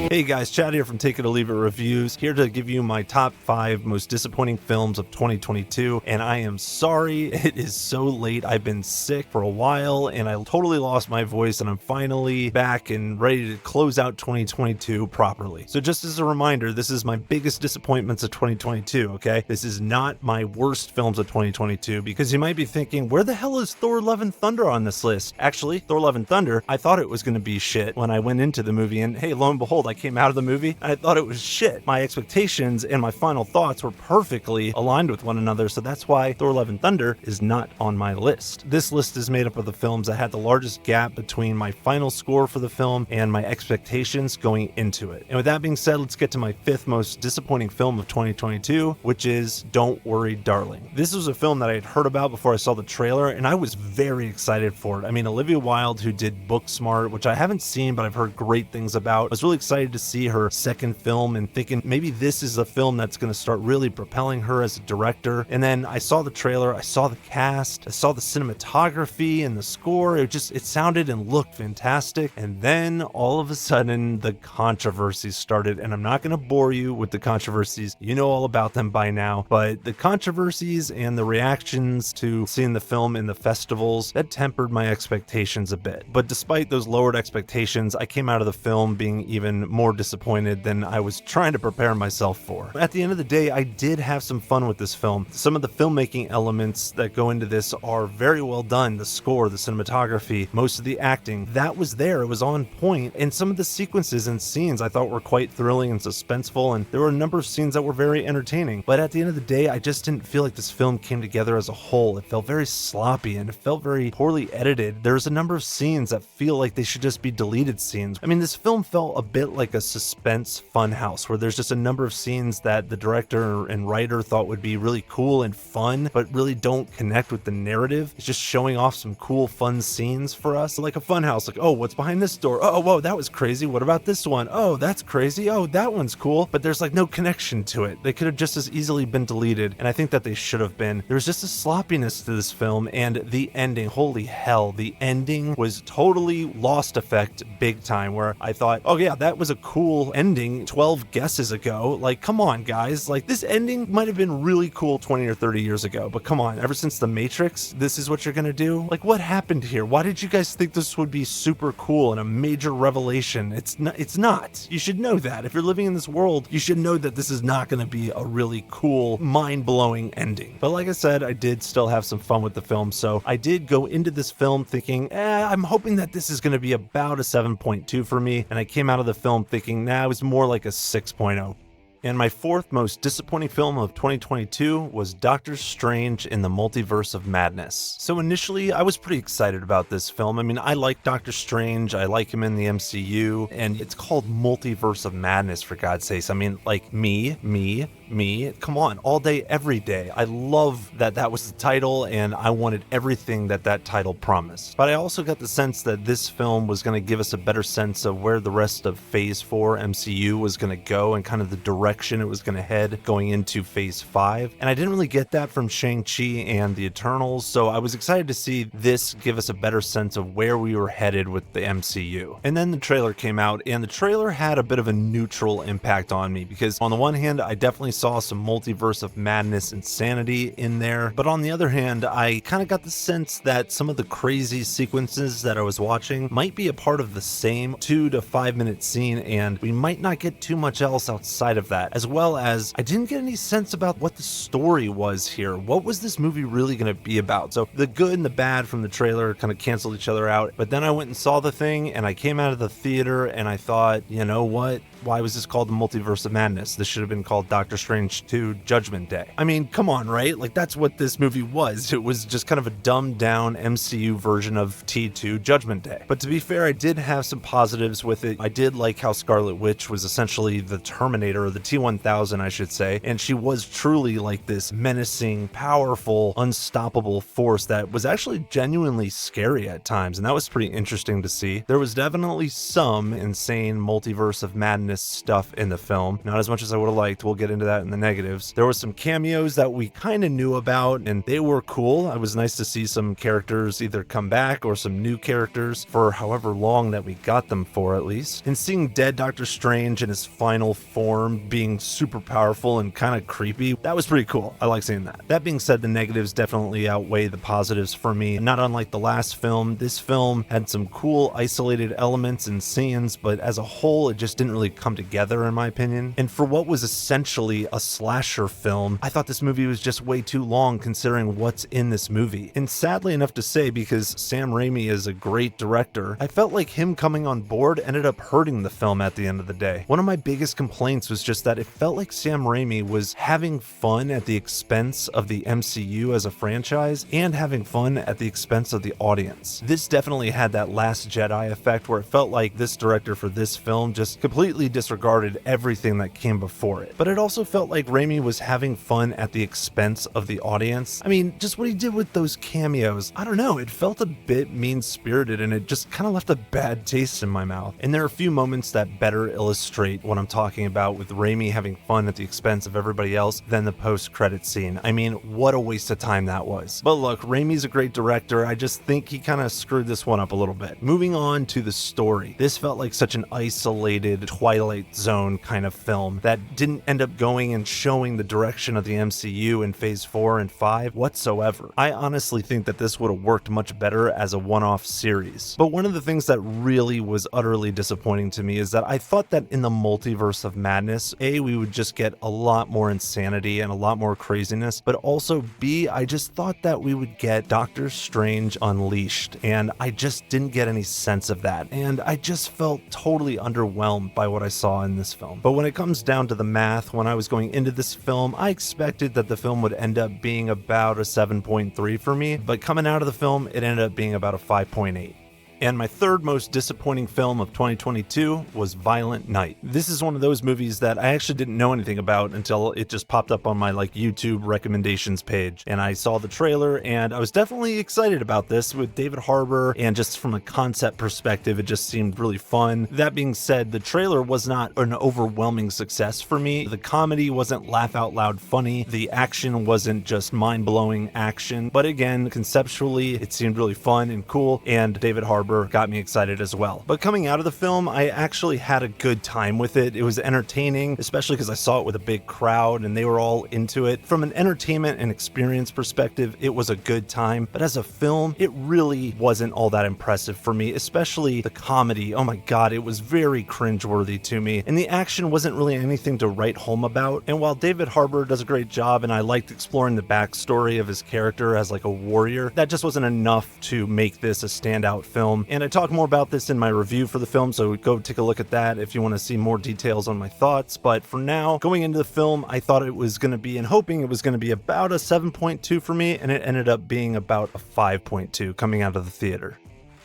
Hey guys, Chad here from Take It or Leave It Reviews, here to give you my top 5 most disappointing films of 2022, and I am sorry it is so late. I've been sick for a while, and I totally lost my voice, and I'm finally back and ready to close out 2022 properly. So just as a reminder, this is my biggest disappointments of 2022, okay? This is not my worst films of 2022, because you might be thinking, where the hell is Thor Love and Thunder on this list? Actually, Thor Love and Thunder, I thought it was going to be shit when I went into the movie, and hey, lo and behold, I came out of the movie and I thought it was shit. My expectations and my final thoughts were perfectly aligned with one another, so that's why Thor Love and Thunder is not on my list. This list is made up of the films that had the largest gap between my final score for the film and my expectations going into it. And with that being said, let's get to my 5th most disappointing film of 2022, which is Don't Worry Darling. This was a film that I had heard about before I saw the trailer, and I was very excited for it. I mean, Olivia Wilde, who did Booksmart, which I haven't seen but I've heard great things about, I was really excited to see her second film and thinking maybe this is a film that's going to start really propelling her as a director. And then I saw the trailer, I saw the cast, I saw the cinematography and the score. It sounded and looked fantastic. And then all of a sudden the controversies started, and I'm not going to bore you with the controversies. You know all about them by now, but the controversies and the reactions to seeing the film in the festivals, that tempered my expectations a bit. But despite those lowered expectations, I came out of the film being even more disappointed than I was trying to prepare myself for. At the end of the day, I did have some fun with this film. Some of the filmmaking elements that go into this are very well done. The score, the cinematography, most of the acting, that was there. It was on point. And some of the sequences and scenes I thought were quite thrilling and suspenseful, and there were a number of scenes that were very entertaining. But at the end of the day, I just didn't feel like this film came together as a whole. It felt very sloppy and it felt very poorly edited. There's a number of scenes that feel like they should just be deleted scenes. I mean, this film felt a bit like a suspense funhouse where there's just a number of scenes that the director and writer thought would be really cool and fun, but really don't connect with the narrative. It's just showing off some cool, fun scenes for us. Like a funhouse, like, oh, what's behind this door? Oh, whoa, that was crazy. What about this one? Oh, that's crazy. Oh, that one's cool. But there's like no connection to it. They could have just as easily been deleted, and I think that they should have been. There's just a sloppiness to this film, and the ending, holy hell, the ending was totally Lost effect big time, where I thought, oh yeah, that was a cool ending 12 guesses ago. Like, come on, guys. Like, this ending might have been really cool 20 or 30 years ago, but come on, ever since The Matrix, this is what you're gonna do? Like, what happened here? Why did you guys think this would be super cool and a major revelation? It's not. You should know that. If you're living in this world, you should know that this is not gonna be a really cool, mind-blowing ending. But like I said, I did still have some fun with the film, so I did go into this film thinking, I'm hoping that this is gonna be about a 7.2 for me, and I came out of the film thinking, nah, it was more like a 6.0. And my 4th most disappointing film of 2022 was Doctor Strange in the Multiverse of Madness. So initially, I was pretty excited about this film. I mean, I like Doctor Strange, I like him in the MCU, and it's called Multiverse of Madness, for God's sakes. I mean, like, me, come on, all day, every day. I love that that was the title, and I wanted everything that that title promised. But I also got the sense that this film was going to give us a better sense of where the rest of Phase 4 MCU was going to go and kind of the direction it was going to head going into Phase 5. And I didn't really get that from Shang-Chi and the Eternals, so I was excited to see this give us a better sense of where we were headed with the MCU. And then the trailer came out, and the trailer had a bit of a neutral impact on me, because on the one hand, I definitely saw some Multiverse of Madness insanity in there, but on the other hand, I kind of got the sense that some of the crazy sequences that I was watching might be a part of the same 2 to 5 minute scene, and we might not get too much else outside of that. As well as, I didn't get any sense about what the story was here. What was this movie really going to be about? So the good and the bad from the trailer kind of canceled each other out, but then I went and saw the thing, and I came out of the theater and I thought, you know what? Why was this called the Multiverse of Madness? This should have been called Doctor Strange 2 Judgment Day. I mean, come on, right? Like, that's what this movie was. It was just kind of a dumbed down MCU version of T2 Judgment Day. But to be fair, I did have some positives with it. I did like how Scarlet Witch was essentially the Terminator, or the T-1000, I should say, and she was truly like this menacing, powerful, unstoppable force that was actually genuinely scary at times, and that was pretty interesting to see. There was definitely some insane Multiverse of Madness madness stuff in the film. Not as much as I would have liked. We'll get into that in the negatives. There were some cameos that we kind of knew about, and they were cool. It was nice to see some characters either come back or some new characters for however long that we got them for, at least. And seeing dead Doctor Strange in his final form being super powerful and kind of creepy, that was pretty cool. I like seeing that. That being said, the negatives definitely outweigh the positives for me. Not unlike the last film, this film had some cool isolated elements and scenes, but as a whole, it just didn't really come together in my opinion. And for what was essentially a slasher film, I thought this movie was just way too long considering what's in this movie. And sadly enough to say, because Sam Raimi is a great director, I felt like him coming on board ended up hurting the film at the end of the day. One of my biggest complaints was just that it felt like Sam Raimi was having fun at the expense of the MCU as a franchise and having fun at the expense of the audience. This definitely had that Last Jedi effect where it felt like this director for this film just completely disregarded everything that came before it. But it also felt like Raimi was having fun at the expense of the audience. I mean, just what he did with those cameos, I don't know, it felt a bit mean-spirited and it just kind of left a bad taste in my mouth. And there are a few moments that better illustrate what I'm talking about with Raimi having fun at the expense of everybody else than the post-credit scene. I mean, what a waste of time that was. But look, Raimi's a great director. I just think he kind of screwed this one up a little bit. Moving on to the story. This felt like such an isolated Twilight Zone kind of film that didn't end up going and showing the direction of the MCU in phase 4 and 5 whatsoever. I honestly think that this would have worked much better as a one-off series. But one of the things that really was utterly disappointing to me is that I thought that in the multiverse of madness, A, we would just get a lot more insanity and a lot more craziness, but also B, I just thought that we would get Doctor Strange unleashed, and I just didn't get any sense of that, and I just felt totally underwhelmed by what I saw in this film. But when it comes down to the math, when I was going into this film, I expected that the film would end up being about a 7.3 for me, but coming out of the film, it ended up being about a 5.8. And my third most disappointing film of 2022 was Violent Night. This is one of those movies that I actually didn't know anything about until it just popped up on my YouTube recommendations page. And I saw the trailer and I was definitely excited about this with David Harbour, and just from a concept perspective, it just seemed really fun. That being said, the trailer was not an overwhelming success for me. The comedy wasn't laugh out loud funny. The action wasn't just mind-blowing action. But again, conceptually, it seemed really fun and cool, and David Harbour got me excited as well. But coming out of the film, I actually had a good time with it. It was entertaining, especially because I saw it with a big crowd and they were all into it. From an entertainment and experience perspective, it was a good time. But as a film, it really wasn't all that impressive for me, especially the comedy. Oh my god, it was very cringeworthy to me. And the action wasn't really anything to write home about. And while David Harbour does a great job and I liked exploring the backstory of his character as like a warrior, that just wasn't enough to make this a standout film. And I talk more about this in my review for the film, so go take a look at that if you want to see more details on my thoughts. But for now, going into the film, I thought it was going to be, and hoping it was going to be, about a 7.2 for me, and it ended up being about a 5.2 coming out of the theater.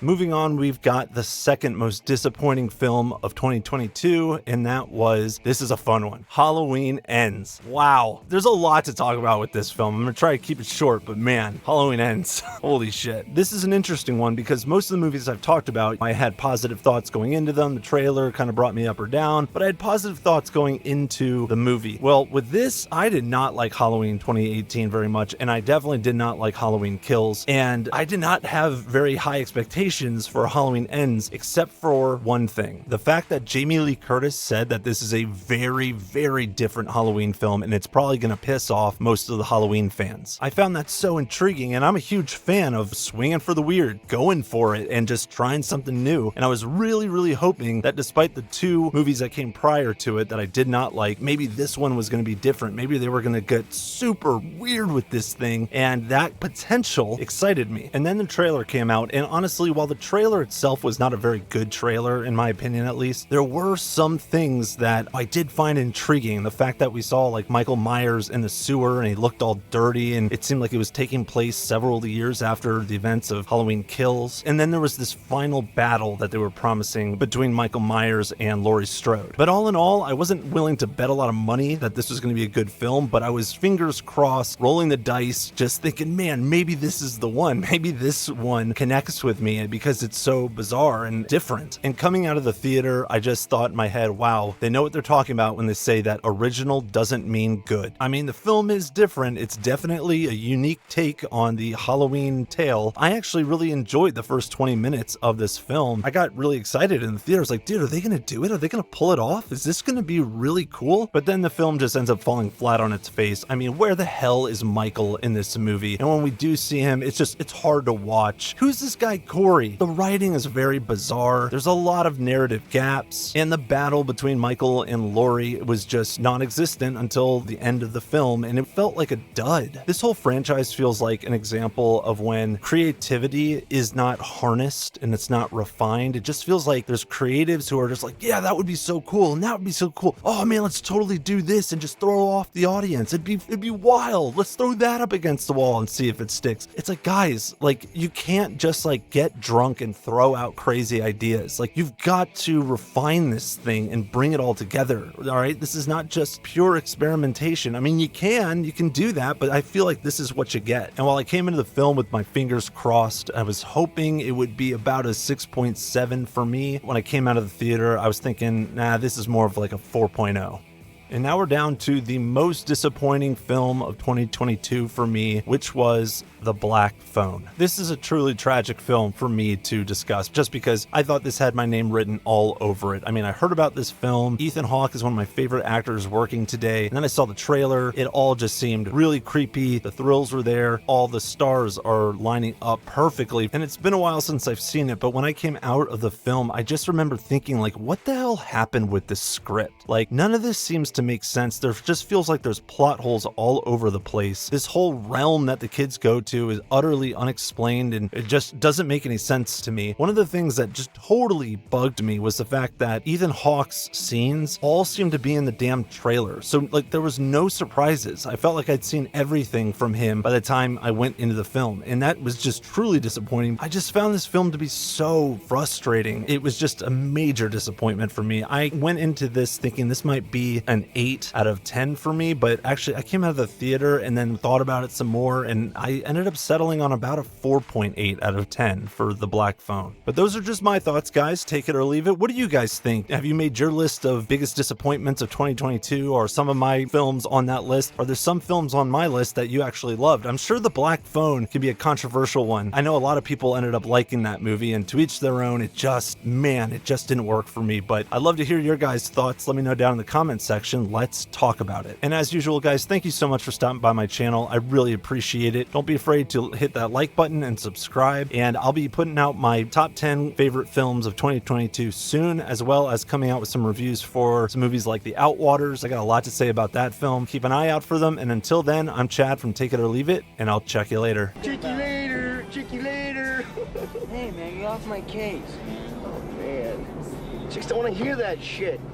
Moving on, we've got the second most disappointing film of 2022, and that was, this is a fun one, Halloween Ends. Wow, there's a lot to talk about with this film. I'm gonna try to keep it short, but man, Halloween Ends, holy shit. This is an interesting one because most of the movies I've talked about, I had positive thoughts going into them. The trailer kind of brought me up or down, but I had positive thoughts going into the movie. Well, with this, I did not like Halloween 2018 very much, and I definitely did not like Halloween Kills, and I did not have very high expectations for Halloween Ends, except for one thing. The fact that Jamie Lee Curtis said that this is a very, very different Halloween film and it's probably going to piss off most of the Halloween fans. I found that so intriguing, and I'm a huge fan of swinging for the weird, going for it, and just trying something new. And I was really, really hoping that despite the two movies that came prior to it that I did not like, maybe this one was going to be different. Maybe they were going to get super weird with this thing, and that potential excited me. And then the trailer came out, and honestly, while the trailer itself was not a very good trailer, in my opinion at least, there were some things that I did find intriguing. The fact that we saw like Michael Myers in the sewer and he looked all dirty, and it seemed like it was taking place several years after the events of Halloween Kills. And then there was this final battle that they were promising between Michael Myers and Laurie Strode. But all in all, I wasn't willing to bet a lot of money that this was going to be a good film, but I was fingers crossed, rolling the dice, just thinking, man, maybe this is the one. Maybe this one connects with me. it because it's so bizarre and different. And coming out of the theater, I just thought in my head, wow, they know what they're talking about when they say that original doesn't mean good. I mean, the film is different. It's definitely a unique take on the Halloween tale. I actually really enjoyed the first 20 minutes of this film. I got really excited in the theater. I was like, dude, are they going to do it? Are they going to pull it off? Is this going to be really cool? But then the film just ends up falling flat on its face. I mean, where the hell is Michael in this movie? And when we do see him, it's hard to watch. Who's this guy Corey? The writing is very bizarre. There's a lot of narrative gaps, and the battle between Michael and Laurie was just non-existent until the end of the film, and it felt like a dud. This whole franchise feels like an example of when creativity is not harnessed and it's not refined. It just feels like there's creatives who are just like, yeah, that would be so cool, and that would be so cool. Oh man, let's totally do this and just throw off the audience. It'd be wild. Let's throw that up against the wall and see if it sticks. It's like, guys, like, you can't just like get drunk and throw out crazy ideas. Like, you've got to refine this thing and bring it all together. All right, this is not just pure experimentation. I mean, you can do that, but I feel like this is what you get. And while I came into the film with my fingers crossed, I was hoping it would be about a 6.7 for me. When I came out of the theater, I was thinking, nah, this is more of like a 4.0. And now we're down to the most disappointing film of 2022 for me, which was The Black Phone. This is a truly tragic film for me to discuss, just because I thought this had my name written all over it. I mean, I heard about this film. Ethan Hawke is one of my favorite actors working today. And then I saw the trailer. It all just seemed really creepy. The thrills were there. All the stars are lining up perfectly. And it's been a while since I've seen it, but when I came out of the film, I just remember thinking, like, what the hell happened with this script? Like, none of this seems to make sense. There just feels like there's plot holes all over the place. This whole realm that the kids go to is utterly unexplained, and it just doesn't make any sense to me. One of the things that just totally bugged me was the fact that Ethan Hawke's scenes all seemed to be in the damn trailer. So like, there was no surprises. I felt like I'd seen everything from him by the time I went into the film, and that was just truly disappointing. I just found this film to be so frustrating. It was just a major disappointment for me. I went into this thinking this might be an 8 out of 10 for me, but actually I came out of the theater and then thought about it some more, and I ended up settling on about a 4.8 out of 10 for The Black Phone. But those are just my thoughts, guys. Take it or leave it. What do you guys think? Have you made your list of biggest disappointments of 2022, or some of my films on that list? Are there some films on my list that you actually loved? I'm sure The Black Phone can be a controversial one. I know a lot of people ended up liking that movie, and to each their own. It just didn't work for me, but I'd love to hear your guys' thoughts. Let me know down in the comments section. Let's talk about it. And as usual, guys, thank you so much for stopping by my channel. I really appreciate it. Don't be afraid to hit that like button and subscribe, and I'll be putting out my top 10 favorite films of 2022 soon, as well as coming out with some reviews for some movies like The Outwaters. I got a lot to say about that film. Keep an eye out for them, and until then, I'm Chad from Take It or Leave It, and I'll check you later. Check you later. Check you later. Hey man, get off my case. Man, chicks don't want to hear that shit.